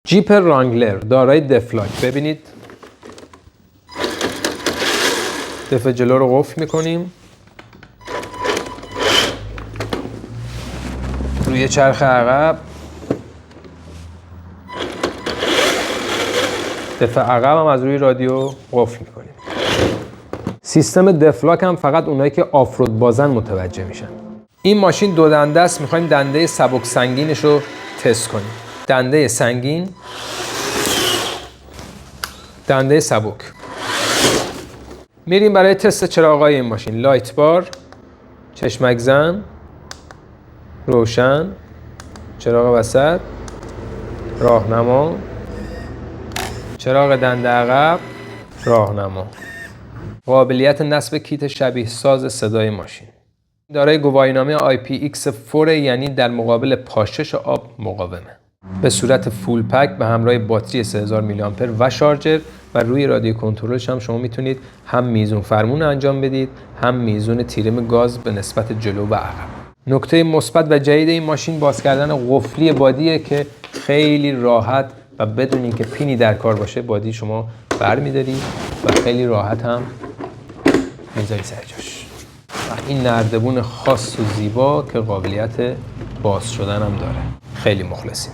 جیپ رانگلر دارای دفلاک. ببینید دف جلو رو قفل میکنیم، روی چرخ عقب، دف عقب هم از روی رادیو قفل میکنیم. سیستم دفلاک هم فقط اونایی که آفرود بازن متوجه میشن. این ماشین دو دنده است، میخوایم دنده سبک سنگینش رو تست کنیم. دنده سنگین، دنده سبک. میریم برای تست چراغای این ماشین. لایت بار، چشمک زن، روشن، چراغ وسط، راهنما، چراغ دنده عقب، راهنما. قابلیت نصب کیت شبیه ساز صدای ماشین. دارای گواهینامه IPX4 یعنی در مقابل پاشش آب مقاومه. به صورت فول پک به همراه باتری 3000 میلی آمپر و شارژر و روی رادیو کنترلش هم شما میتونید هم میزون فرمون انجام بدید، هم میزون تیرم گاز به نسبت جلو و عقب. نکته مثبت و جدید این ماشین باز کردن قفلی بادیه که خیلی راحت و بدون اینکه پینی در کار باشه بادی شما برمی‌دارید و خیلی راحت هم میذاری سر جاش. و این نردبون خاص و زیبا که قابلیت باز شدن هم داره. خیلی مخلصیم.